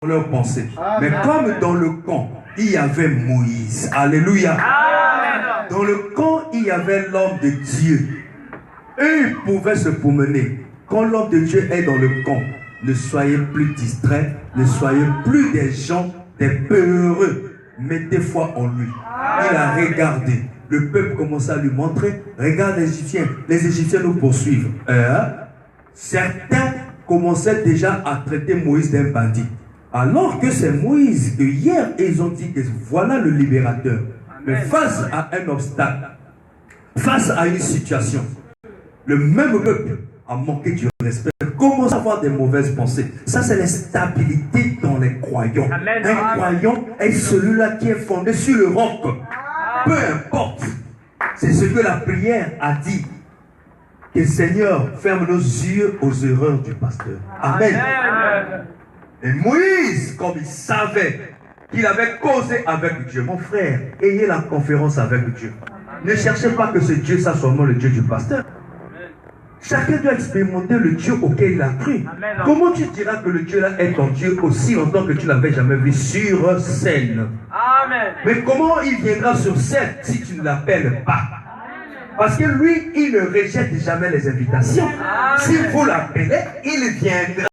leurs pensées. Mais comme dans le camp, il y avait Moïse. Alléluia. Dans le camp, il y avait l'homme de Dieu. Eux, ils pouvaient se promener. Quand l'homme de Dieu est dans le camp, ne soyez plus distraits, ne soyez plus des gens, des peureux. Mettez foi en lui. Il a regardé. Le peuple commençait à lui montrer. Regarde les Égyptiens. Les Égyptiens nous poursuivent. Certains commençaient déjà à traiter Moïse d'un bandit. Alors que c'est Moïse que hier, ils ont dit que voilà le libérateur. Mais face à un obstacle, face à une situation, le même peuple a manqué du respect, commence à avoir des mauvaises pensées. Ça, c'est l'instabilité dans les croyants. Un croyant est celui-là qui est fondé sur le roc. Peu importe. C'est ce que la prière a dit. Que le Seigneur ferme nos yeux aux erreurs du pasteur. Amen. Et Moïse, comme il savait qu'il avait causé avec Dieu, mon frère, ayez la conférence avec Dieu. Ne cherchez pas que ce Dieu soit seulement le Dieu du pasteur. Chacun doit expérimenter le Dieu auquel il a cru. Comment tu diras que le Dieu là est ton Dieu aussi longtemps que tu ne l'avais jamais vu sur scène? Amen. Mais comment il viendra sur scène si tu ne l'appelles pas? Parce que lui, il ne rejette jamais les invitations. Si vous l'appelez, il viendra.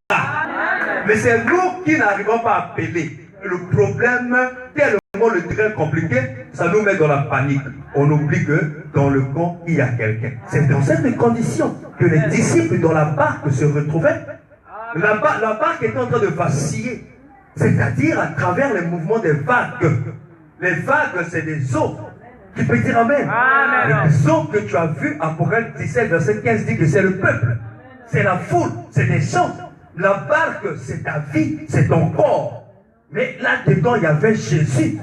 Mais c'est nous qui n'arrivons pas à appeler. Le problème, tellement le degré compliqué, ça nous met dans la panique. On oublie que dans le camp, il y a quelqu'un. C'est dans cette condition que les disciples dans la barque se retrouvaient. La barque était en train de vaciller. C'est-à-dire à travers les mouvements des vagues. Les vagues, c'est des eaux. Tu peux dire Amen. Les eaux que tu as vues, Apocalypse 17, verset 15 dit que c'est le peuple. C'est la foule, c'est des gens. La barque, c'est ta vie, c'est ton corps. Mais là-dedans, il y avait Jésus.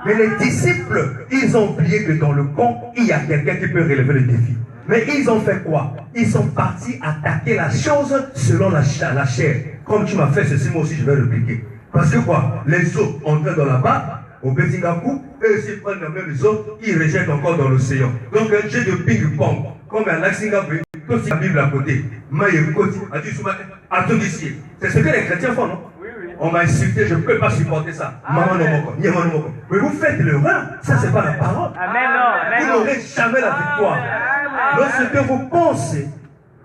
Mais les disciples, ils ont oublié que dans le camp, il y a quelqu'un qui peut relever le défi. Mais ils ont fait quoi? Ils sont partis attaquer la chose selon la chair. Comme tu m'as fait ceci, moi aussi je vais répliquer. Parce que quoi? Les eaux entraient dans la barque, au Bézingakou, eux aussi prennent la même eau, ils rejettent encore dans l'océan. Donc un jeu de ping-pong, comme un Laxingabé, tout la Bible à côté. C'est ce que les chrétiens font, non? On m'a insulté, je ne peux pas supporter ça. Mais vous faites l'erreur, ça c'est pas la parole. Vous n'aurez jamais la victoire. Lorsque vous pensez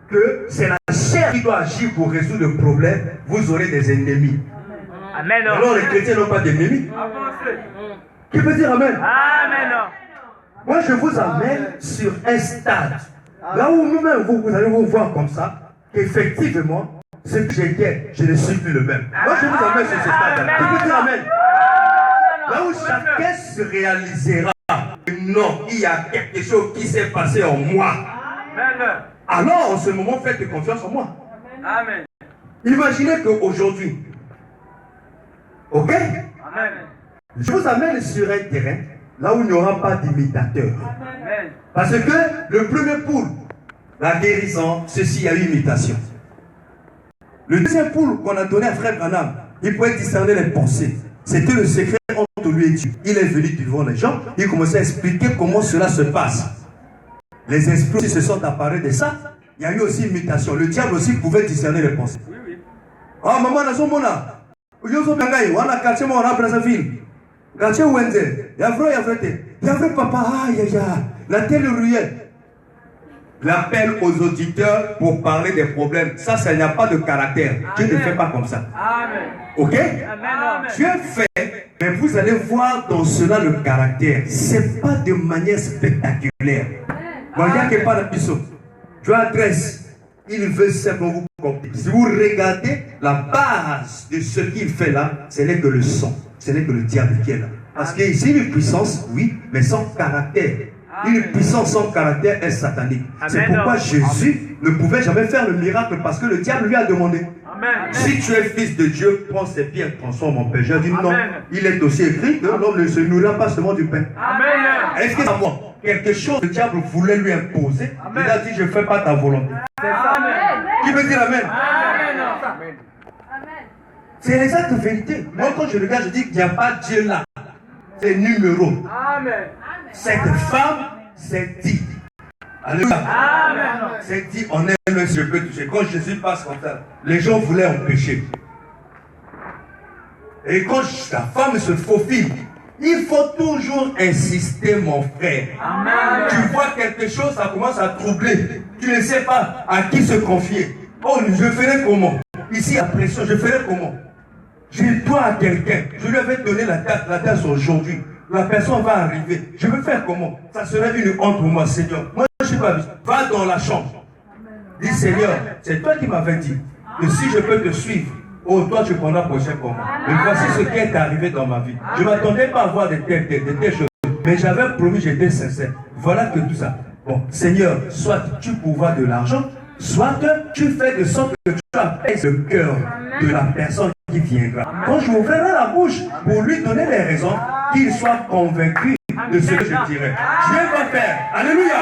que c'est la chair qui doit agir pour résoudre le problème, vous aurez des ennemis. Alors les chrétiens n'ont pas d'ennemis. Qui peut dire Amen? Moi je vous amène sur un stade. Là où vous-même vous allez vous voir comme ça, qu'effectivement, ce que j'étais, je ne suis plus le même. Moi, je vous amène sur ce stade. Tu peux dire Amen. Là où chacun se réalisera que non, il y a quelque chose qui s'est passé en moi. Alors, en ce moment, faites confiance en moi. Amen. Imaginez qu'aujourd'hui, ok? Amen. Je vous amène sur un terrain là où il n'y aura pas d'imitateur. Parce que le premier poule, la guérison, ceci, il y a eu imitation. Le deuxième poule qu'on a donné à Frère Branham, il pouvait discerner les pensées. C'était le secret entre lui et Dieu. Il est venu devant les gens, il commençait à expliquer comment cela se passe. Les esprits se sont apparus de ça. Il y a eu aussi imitation. Le diable aussi pouvait discerner les pensées. Ah, maman, nous sommes là. Nous sommes là. On a quartier, on a Brazzaville. Quartier Wendel. Il y a vrai papa. Aïe, aïe, aïe. La telle ruelle. L'appel aux auditeurs pour parler des problèmes. Ça il n'y a pas de caractère. Dieu ne fait pas comme ça. Amen. Ok? Amen. Dieu fait, mais vous allez voir dans cela le caractère. Ce n'est pas de manière spectaculaire. Regarde que pas la puissance. Dieu adresse. Il veut simplement vous comprendre. Si vous regardez la base de ce qu'il fait là, ce n'est que le son. Ce n'est que le diable qui est là. Parce que ici, une puissance, oui, mais sans caractère. Une puissance sans caractère est satanique. C'est pourquoi Jésus ne pouvait jamais faire le miracle parce que le diable lui a demandé. Amen. Si tu es fils de Dieu, prends ces pierres, transforme en pain. J'ai dit non. Il est aussi écrit que l'homme ne se nourrira pas seulement du pain. Est-ce que c'est moi? Quelque chose que le diable voulait lui imposer. Amen. Il a dit je ne fais pas ta volonté. Qui veut dire Amen? Amen. C'est l'exacte vérité. Moi quand je regarde, je dis qu'il n'y a pas Dieu là. C'est numéro. Amen. Cette femme s'est dit. Alléluia. C'est dit, on aime, je peux toucher. Quand Jésus passe comme ça, les gens voulaient empêcher. Et quand la femme se faufile, il faut toujours insister, mon frère. Amen. Tu vois quelque chose, ça commence à troubler. Tu ne sais pas à qui se confier. Oh, je ferai comment? Ici, la pression, je ferai comment? Je dois à quelqu'un. Je lui avais donné la date aujourd'hui. La personne va arriver. Je veux faire comment? Ça serait une honte pour moi, Seigneur. Moi, je ne suis pas habitué. Va dans la chambre. Dis, Seigneur, c'est toi qui m'avais dit que si je peux te suivre, oh, toi, tu prendras prochain pour moi. Mais voici ce qui est arrivé dans ma vie. Je ne m'attendais pas à voir de telles choses. Mais j'avais promis, j'étais sincère. Voilà que tout ça. Bon, Seigneur, soit tu pourvois de l'argent, soit tu fais de sorte que tu apaises le cœur de la personne qui viendra. Quand je m'ouvrirai la bouche pour lui donner les raisons, qu'il soit convaincu de ce que je dirai. Dieu va faire. Alléluia.